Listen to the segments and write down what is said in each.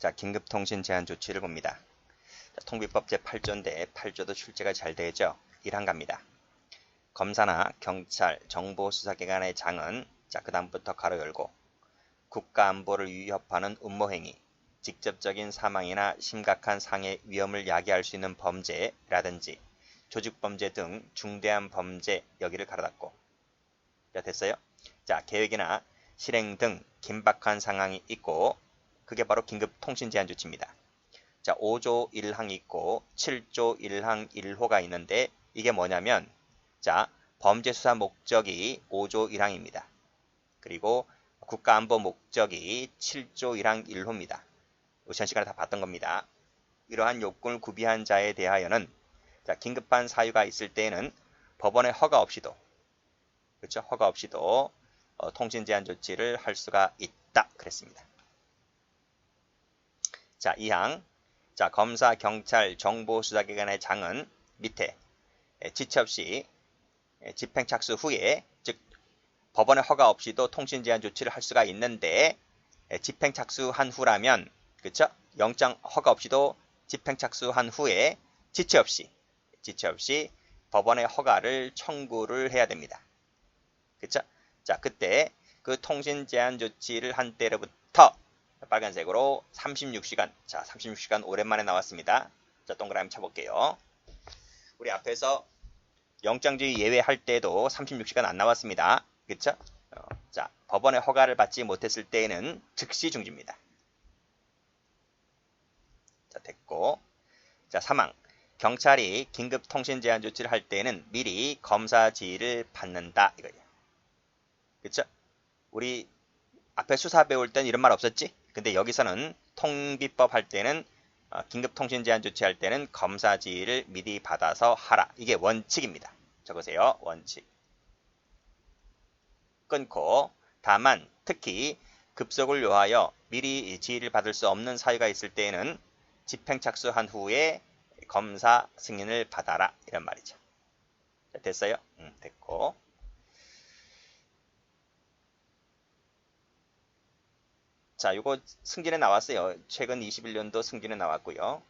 자, 긴급통신 제한 조치를 봅니다. 자, 통비법 제8조인데 8조도 출제가 잘 되죠. 1항 갑니다. 검사나 경찰, 정보수사기관의 장은 자, 그 다음부터 가로 열고 국가안보를 위협하는 음모행위, 직접적인 사망이나 심각한 상해 위험을 야기할 수 있는 범죄라든지 조직범죄 등 중대한 범죄 여기를 가로 닫고. 자, 됐어요? 자, 계획이나 실행 등 긴박한 상황이 있고 그게 바로 긴급통신 제한 조치입니다. 자, 5조 1항 있고 7조 1항 1호가 있는데 이게 뭐냐면 자, 범죄수사 목적이 5조 1항입니다. 그리고 국가안보 목적이 7조 1항 1호입니다. 시험 시간에 다 봤던 겁니다. 이러한 요건을 구비한 자에 대하여는 자, 긴급한 사유가 있을 때에는 법원의 허가 없이도 그렇죠? 허가 없이도 통신 제한 조치를 할 수가 있다 그랬습니다. 자, 2항. 자, 검사, 경찰, 정보수사기관의 장은 밑에 지체 없이 집행 착수 후에 즉 법원의 허가 없이도 통신 제한 조치를 할 수가 있는데 집행 착수한 후라면 그렇죠? 영장 허가 없이도 집행 착수한 후에 지체 없이 법원의 허가를 청구를 해야 됩니다. 그렇죠? 자, 그때 그 통신 제한 조치를 한 때로부터 빨간색으로 36시간. 자, 36시간 오랜만에 나왔습니다. 자, 동그라미 쳐볼게요. 우리 앞에서 영장주의 예외할 때도 36시간 안 나왔습니다. 그쵸? 자, 법원의 허가를 받지 못했을 때에는 즉시 중지입니다. 자, 됐고. 자, 3항. 경찰이 긴급 통신 제한 조치를 할 때에는 미리 검사 지휘를 받는다. 이거예요. 그쵸? 우리 앞에 수사 배울 땐 이런 말 없었지? 근데 여기서는 통비법 할 때는 긴급통신 제한 조치할 때는 검사 지휘를 미리 받아서 하라. 이게 원칙입니다. 적으세요. 원칙. 끊고 다만 특히 급속을 요하여 미리 지휘를 받을 수 없는 사유가 있을 때에는 집행 착수한 후에 검사 승인을 받아라. 이런 말이죠. 자, 됐어요? 됐고. 자, 이거 승진에 나왔어요. 최근 21년도 승진에 나왔고요.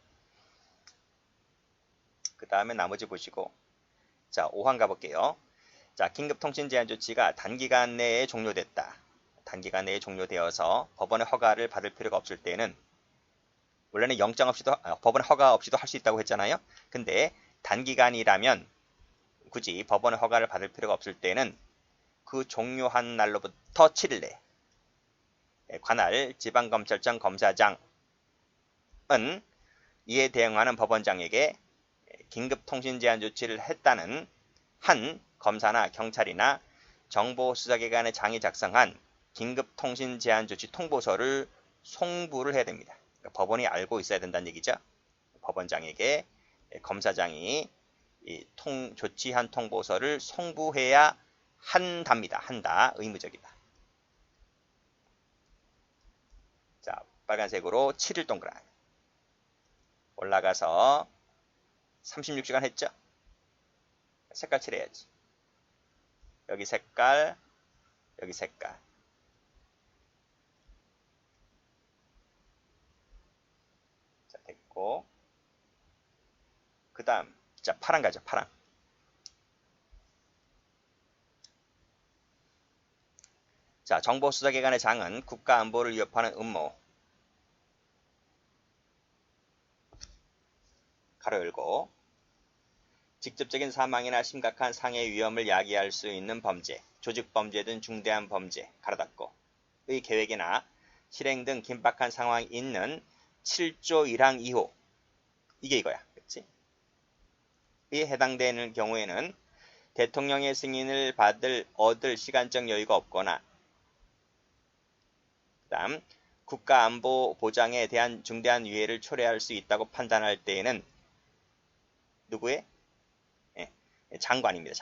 그 다음에 나머지 보시고 자, 5항 가볼게요. 자, 긴급통신 제한 조치가 단기간 내에 종료됐다. 단기간 내에 종료되어서 법원의 허가를 받을 필요가 없을 때는 원래는 영장 없이도 법원의 허가 없이도 할 수 있다고 했잖아요. 근데 단기간이라면 굳이 법원의 허가를 받을 필요가 없을 때는 그 종료한 날로부터 7일 내 관할 지방검찰청 검사장은 이에 대응하는 법원장에게 긴급통신 제한 조치를 했다는 한 검사나 경찰이나 정보수사기관의 장이 작성한 긴급통신 제한 조치 통보서를 송부를 해야 됩니다. 그러니까 법원이 알고 있어야 된다는 얘기죠. 법원장에게 검사장이 이 조치한 통보서를 송부해야 한답니다. 한다. 의무적이다. 자, 빨간색으로 7일 동그라미. 올라가서 36시간 했죠? 색깔 칠해야지. 여기 색깔, 여기 색깔. 자, 됐고. 그 다음, 자, 파랑 가죠, 파랑. 자, 정보수사기관의 장은 국가안보를 위협하는 음모. 가로 열고. 직접적인 사망이나 심각한 상해 위험을 야기할 수 있는 범죄, 조직범죄 등 중대한 범죄, 가로 닫고. 의 계획이나 실행 등 긴박한 상황이 있는 7조 1항 2호. 이게 이거야. 그치? 이 해당되는 경우에는 대통령의 승인을 얻을 시간적 여유가 없거나 그 다음 국가안보 보장에 대한 중대한 위해를 초래할 수 있다고 판단할 때에는 누구의? 장관입니다.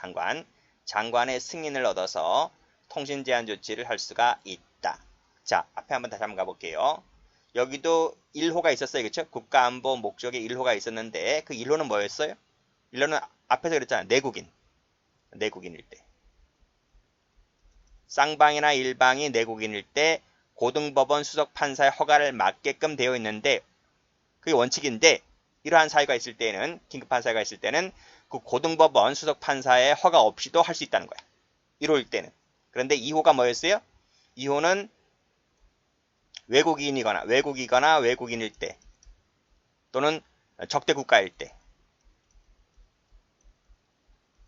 장관의 승인을 얻어서 통신 제한 조치를 할 수가 있다. 자, 앞에 한번 다시 한번 가볼게요. 여기도 1호가 있었어요. 그렇죠? 국가안보 목적에 1호가 있었는데 그 1호는 뭐였어요? 1호는 앞에서 그랬잖아요. 내국인일 때. 쌍방이나 일방이 내국인일 때 고등법원 수석 판사의 허가를 받게끔 되어 있는데 그게 원칙인데 이러한 사유가 있을 때는 긴급한 사유가 있을 때는 그 고등법원 수석 판사의 허가 없이도 할 수 있다는 거야. 1호일 때는. 그런데 2호가 뭐였어요? 2호는 외국이거나 외국인일 때 또는 적대 국가일 때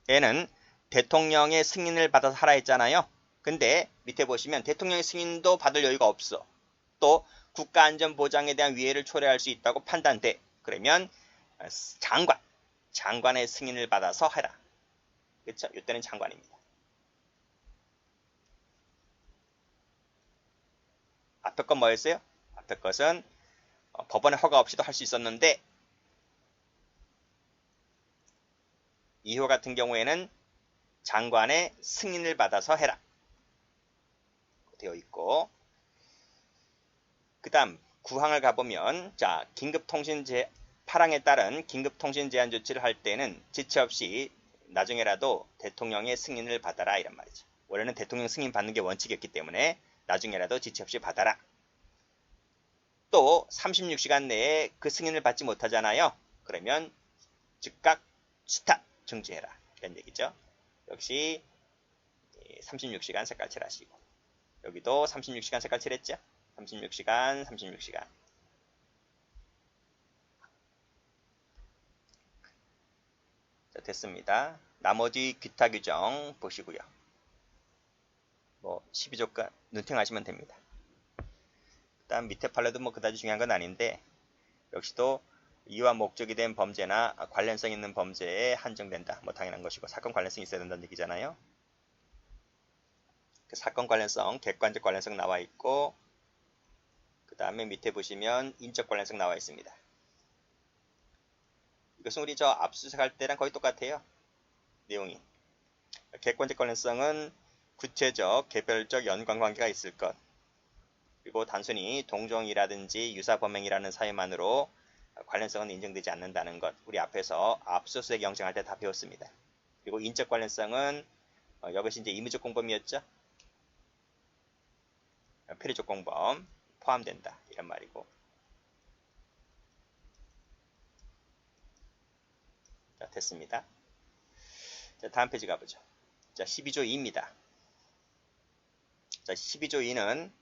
얘는 대통령의 승인을 받아서 하라 했잖아요. 근데 밑에 보시면 대통령의 승인도 받을 여유가 없어. 또 국가안전보장에 대한 위해를 초래할 수 있다고 판단돼. 그러면 장관의 승인을 받아서 해라. 그렇죠? 이때는 장관입니다. 앞에 건 뭐였어요? 앞에 것은 법원의 허가 없이도 할 수 있었는데 2호 같은 경우에는 장관의 승인을 받아서 해라. 되어 있고 그 다음 9항을 가보면 자 긴급통신제 8항에 따른 긴급통신 제한 조치를 할 때는 지체 없이 나중에라도 대통령의 승인을 받아라 이란 말이죠. 원래는 대통령 승인 받는 게 원칙이었기 때문에 나중에라도 지체 없이 받아라. 또 36시간 내에 그 승인을 받지 못하잖아요. 그러면 즉각 스탑 정지해라 이런 얘기죠. 역시 36시간 색깔칠 하시고 여기도 36시간 색깔칠 했죠. 36시간 36시간 자, 됐습니다. 나머지 기타 규정 보시고요. 뭐 12조가 눈팅하시면 됩니다. 그 다음 밑에 판례도 뭐 그다지 중요한 건 아닌데 역시도 이유와 목적이 된 범죄나 관련성 있는 범죄에 한정된다. 뭐 당연한 것이고 사건 관련성이 있어야 된다는 얘기잖아요. 그 사건 관련성, 객관적 관련성 나와 있고 그 다음에 밑에 보시면 인적 관련성 나와 있습니다. 이것은 우리 저 압수수색 할 때랑 거의 똑같아요. 내용이. 객관적 관련성은 구체적, 개별적 연관관계가 있을 것. 그리고 단순히 동종이라든지 유사범행이라는 사유만으로 관련성은 인정되지 않는다는 것. 우리 앞에서 압수수색 영장할 때 다 배웠습니다. 그리고 인적 관련성은 이것이 이제 임의적 공범이었죠. 필요적 공범 포함된다. 이런 말이고. 자, 됐습니다. 자, 다음 페이지 가보죠. 자, 12조 2입니다. 자, 12조 2는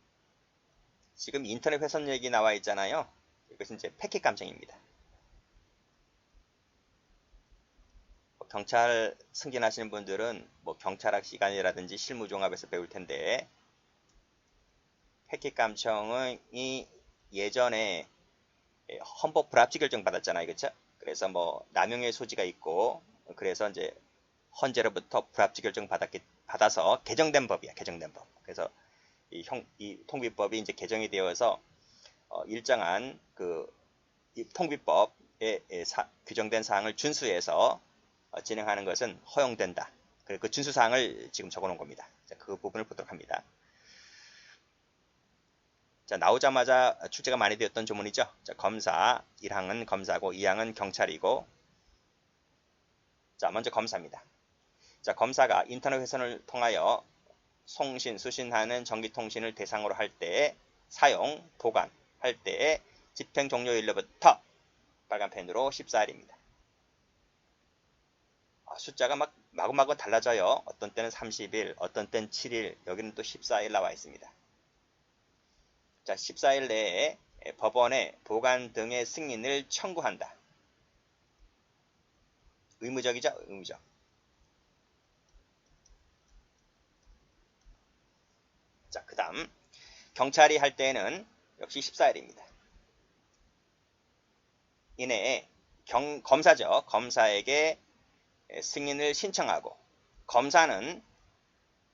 지금 인터넷 훼손 얘기 나와 있잖아요. 이것은 이제 패킷 감청입니다. 경찰 승진하시는 분들은 뭐 경찰학 시간이라든지 실무종합에서 배울 텐데 패킷 감청이 예전에 헌법 불합치 결정 받았잖아요. 그렇죠? 그래서 뭐 남용의 소지가 있고 그래서 이제 헌재로부터 불합치 결정 받아서 개정된 법이야. 개정된 법. 그래서 이 통비법이 이제 개정이 되어서 일정한 이 통비법에 규정된 사항을 준수해서 진행하는 것은 허용된다. 그 준수 사항을 지금 적어놓은 겁니다. 자, 그 부분을 보도록 합니다. 자, 나오자마자 출제가 많이 되었던 조문이죠. 자, 검사 1항은 검사고 2항은 경찰이고 자, 먼저 검사입니다. 자, 검사가 인터넷 회선을 통하여 송신, 수신하는 전기통신을 대상으로 할 때 사용, 보관할 때 집행 종료일로부터 빨간 펜으로 14일입니다. 숫자가 막 마구마구 달라져요. 어떤 때는 30일, 어떤 때는 7일, 여기는 또 14일 나와 있습니다. 자, 14일 내에 법원에 보관 등의 승인을 청구한다. 의무적이죠? 의무적. 자, 그 다음 경찰이 할 때는 역시 14일입니다. 이내에 검사죠. 검사에게 승인을 신청하고 검사는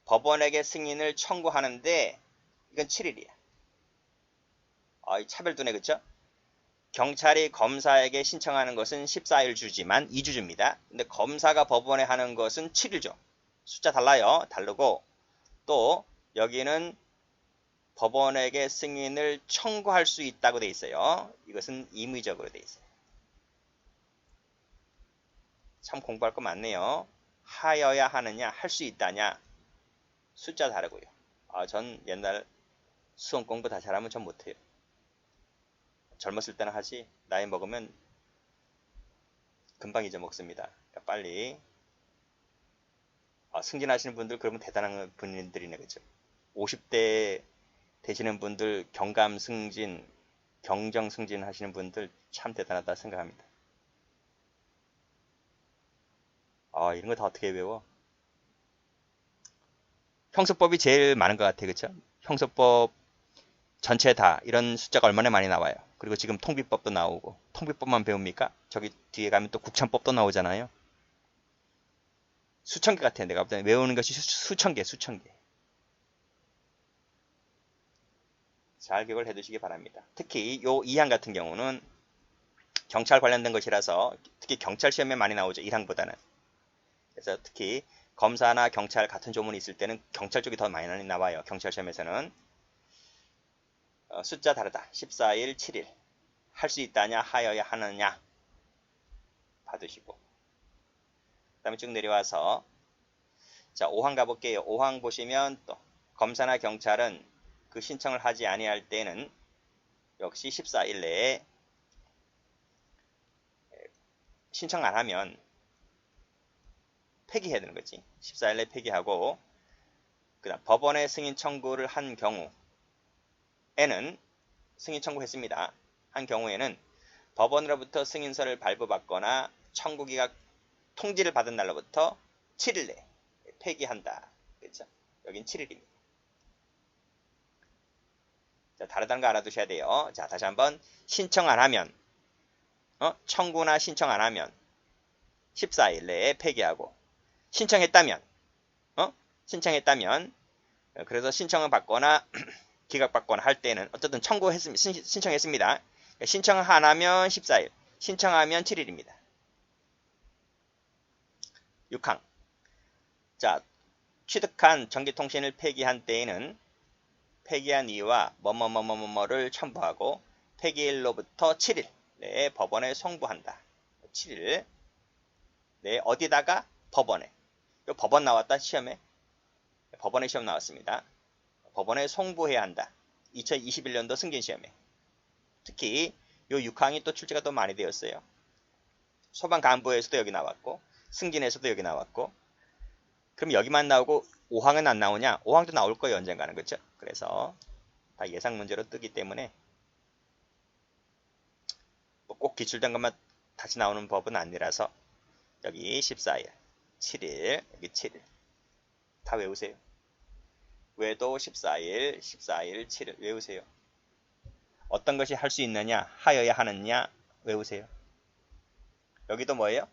법원에게 승인을 청구하는데 이건 7일이야. 차별두네 그쵸? 경찰이 검사에게 신청하는 것은 14일 주지만 2주 줍니다. 근데 검사가 법원에 하는 것은 7일 줘. 숫자 달라요. 다르고 또 여기는 법원에게 승인을 청구할 수 있다고 돼 있어요. 이것은 임의적으로 돼 있어요. 참 공부할 거 많네요. 하여야 하느냐, 할 수 있다냐, 숫자 다르고요. 전 옛날 수험 공부 다 잘하면 전 못해요. 젊었을 때는 하지 나이 먹으면 금방 잊어먹습니다. 그러니까 빨리 승진하시는 분들 그러면 대단한 분들이네, 그죠? 50대 되시는 분들 경감 승진, 경정 승진 하시는 분들 참 대단하다 생각합니다. 이런 거 다 어떻게 외워? 형소법이 제일 많은 것 같아요, 그쵸? 형소법 전체 다 이런 숫자가 얼마나 많이 나와요. 그리고 지금 통비법도 나오고 통비법만 배웁니까? 저기 뒤에 가면 또 국천법도 나오잖아요. 수천 개 같아요. 내가 볼 때는 외우는 것이 수천 개, 수천 개. 잘 기억을 해두시기 바랍니다. 특히 요 2항 같은 경우는 경찰 관련된 것이라서 특히 경찰 시험에 많이 나오죠. 1항보다는. 그래서 특히 검사나 경찰 같은 조문이 있을 때는 경찰 쪽이 더 많이 나와요. 경찰 시험에서는. 숫자 다르다. 14일, 7일. 할 수 있다냐, 하여야 하느냐. 봐두시고. 그 다음에 쭉 내려와서 자, 5항 가볼게요. 5항 보시면 또 검사나 경찰은 그 신청을 하지 아니할 때는 역시 14일 내에 신청 안 하면 폐기해야 되는 거지. 14일 내에 폐기하고 그 다음 법원에 승인 청구를 한 경우에는 승인 청구했습니다. 한 경우에는 법원으로부터 승인서를 발부받거나 청구기각 통지를 받은 날로부터 7일 내에 폐기한다. 그렇죠? 여긴 7일입니다. 자, 다르다는 거 알아두셔야 돼요. 자, 다시 한번 신청 안 하면 청구나 신청 안 하면 14일 내에 폐기하고 신청했다면 그래서 신청을 받거나 기각받거나 할 때는 어쨌든 신청했습니다. 신청 안 하면 14일, 신청하면 7일입니다. 6항. 자, 취득한 전기통신을 폐기한 때에는 폐기한 이유와 뭐뭐뭐뭐뭐를 첨부하고 폐기일로부터 7일 내에 법원에 송부한다. 7일 내에 어디다가? 법원에. 요 법원 나왔다 시험에. 법원에 시험 나왔습니다. 법원에 송부해야 한다. 2021년도 승진시험에. 특히 요 6항이 또 출제가 더 많이 되었어요. 소방간부에서도 여기 나왔고 승진에서도 여기 나왔고 그럼 여기만 나오고 5항은 안 나오냐? 5항도 나올 거예요. 언젠가는. 그렇죠? 그래서 다 예상 문제로 뜨기 때문에 꼭 기출된 것만 다시 나오는 법은 아니라서 여기 14일, 7일, 여기 7일 다 외우세요. 외도 14일, 14일, 7일 외우세요. 어떤 것이 할 수 있느냐, 하여야 하느냐 외우세요. 여기도 뭐예요?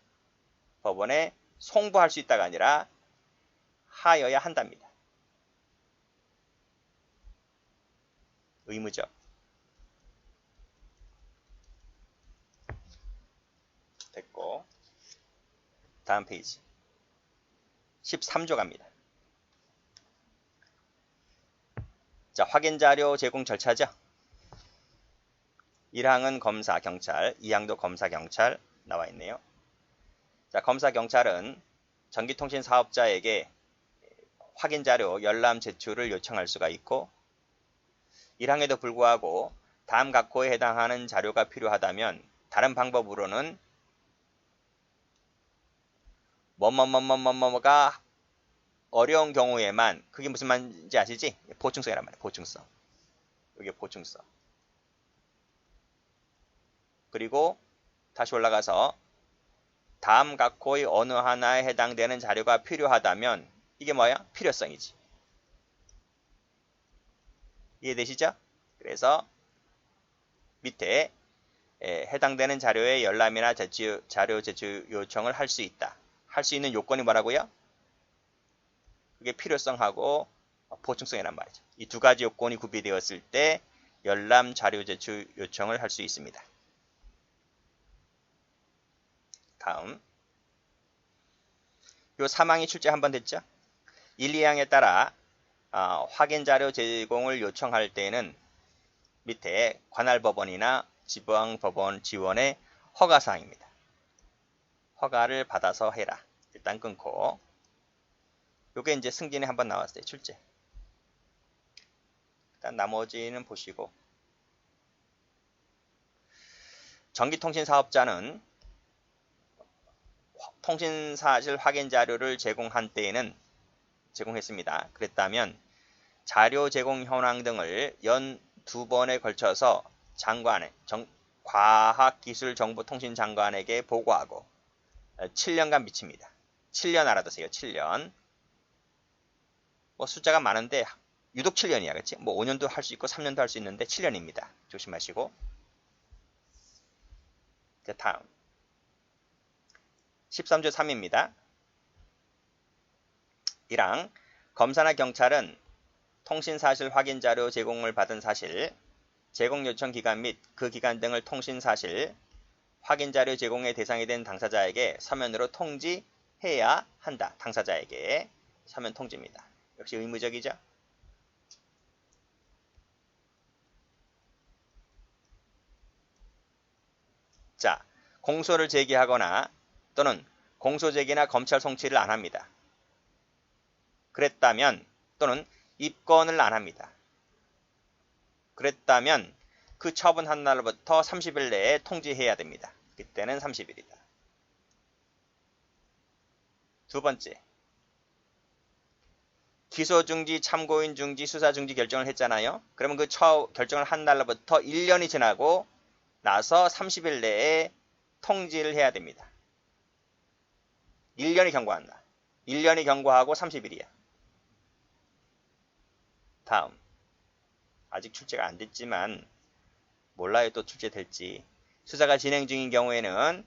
법원에 송부할 수 있다가 아니라 하여야 한답니다. 의무죠. 됐고 다음 페이지 13조 갑니다. 자, 확인자료 제공 절차죠. 1항은 검사, 경찰, 2항도 검사, 경찰 나와 있네요. 자, 검사, 경찰은 전기통신 사업자에게 확인자료, 열람 제출을 요청할 수가 있고 1항에도 불구하고 다음 각호에 해당하는 자료가 필요하다면 다른 방법으로는 뭐뭐뭐뭐뭐뭐가 어려운 경우에만 그게 무슨 말인지 아시지? 보충성이란 말이에요. 보충성. 이게 보충성. 그리고 다시 올라가서 다음 각호의 어느 하나에 해당되는 자료가 필요하다면 이게 뭐야? 필요성이지. 이해되시죠? 그래서 밑에 해당되는 자료의 열람이나 자료 제출 요청을 할 수 있다. 할 수 있는 요건이 뭐라고요? 그게 필요성하고 보충성이란 말이죠. 이 두 가지 요건이 구비되었을 때 열람 자료 제출 요청을 할 수 있습니다. 다음 요 3항이 출제 한번 됐죠? 1, 2항에 따라 확인 자료 제공을 요청할 때는 밑에 관할 법원이나 지방법원 지원의 허가사항입니다. 허가를 받아서 해라. 일단 끊고 요게 이제 승진에 한번 나왔어요. 출제. 일단 나머지는 보시고, 전기통신사업자는 통신사실 확인 자료를 제공한 때에는 제공했습니다. 그랬다면 자료 제공 현황 등을 연 2번에 걸쳐서 장관에 과학기술정보통신장관에게 보고하고 7년간 미칩니다. 7년 알아두세요. 7년. 뭐 숫자가 많은데 유독 7년이야. 그치? 뭐 5년도 할 수 있고 3년도 할 수 있는데 7년입니다. 조심하시고. 자, 다음 13조 3입니다. 1항 검사나 경찰은 통신사실 확인 자료 제공을 받은 사실, 제공 요청 기간 및 그 기간 등을 통신사실 확인 자료 제공의 대상이 된 당사자에게 서면으로 통지해야 한다. 당사자에게 서면 통지입니다. 역시 의무적이죠? 자, 공소를 제기하거나 또는 공소 제기나 검찰 송치를 안 합니다. 그랬다면 또는 입건을 안 합니다. 그랬다면 그 처분한 날부터 30일 내에 통지해야 됩니다. 그때는 30일이다. 두 번째, 기소 중지, 참고인 중지, 수사 중지 결정을 했잖아요. 그러면 그 결정을 한 날로부터 1년이 지나고 나서 30일 내에 통지를 해야 됩니다. 1년이 경과한다. 1년이 경과하고 30일이야. 다음, 아직 출제가 안 됐지만 몰라요. 또 출제될지. 수사가 진행 중인 경우에는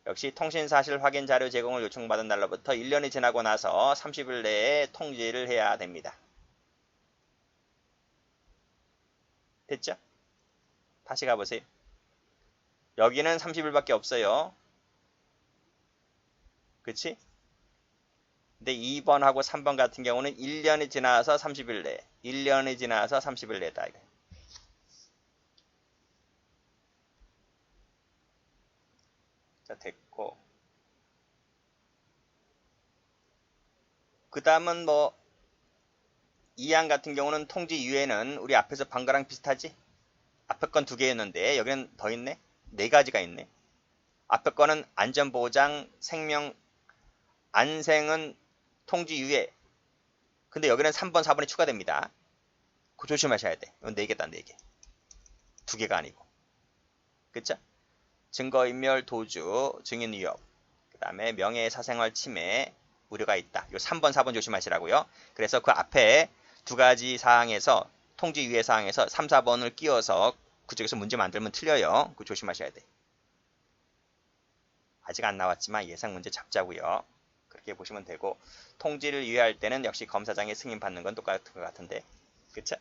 역시 통신사실 확인 자료 제공을 요청받은 날로부터 1년이 지나고 나서 30일 내에 통지를 해야 됩니다. 됐죠? 다시 가보세요. 여기는 30일밖에 없어요. 그치? 근데 2번하고 3번 같은 경우는 1년이 지나서 30일 내, 1년이 지나서 30일 내다. 자, 됐고. 그 다음은 뭐 2항 같은 경우는 통지 이외에는 우리 앞에서 방 거랑 비슷하지? 앞에 건 2개였는데 여기는 더 있네? 4가지가 있네. 앞에 거는 안전보장, 생명, 안생은 통지 이외. 근데 여기는 3번, 4번이 추가됩니다. 그거 조심하셔야 돼. 이건 4개다, 4개. 2개가 아니고. 그쵸? 증거인멸, 도주, 증인 위협, 그 다음에 명예사생활 침해, 우려가 있다. 요 3번, 4번 조심하시라고요. 그래서 그 앞에 2가지 사항에서 통지 유예 사항에서 3, 4번을 끼워서 그쪽에서 문제 만들면 틀려요. 그거 조심하셔야 돼. 아직 안 나왔지만 예상 문제 잡자고요. 그렇게 보시면 되고, 통지를 유예할 때는 역시 검사장의 승인 받는 건 똑같은 것 같은데, 그쵸?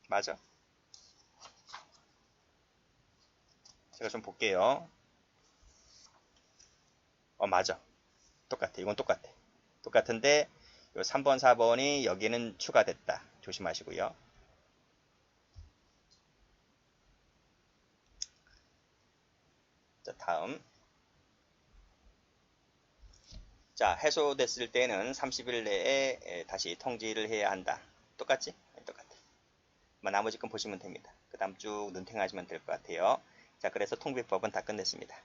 맞아? 제가 좀 볼게요. 맞아. 똑같아. 이건 똑같아. 똑같은데 요 3번, 4번이 여기는 추가됐다. 조심하시고요. 자, 다음. 자, 해소됐을 때는 30일 내에 다시 통지를 해야 한다. 똑같지? 네, 똑같아. 나머지 건 보시면 됩니다. 그 다음 쭉 눈탱하시면 될 것 같아요. 자, 그래서 통비법은 다 끝냈습니다.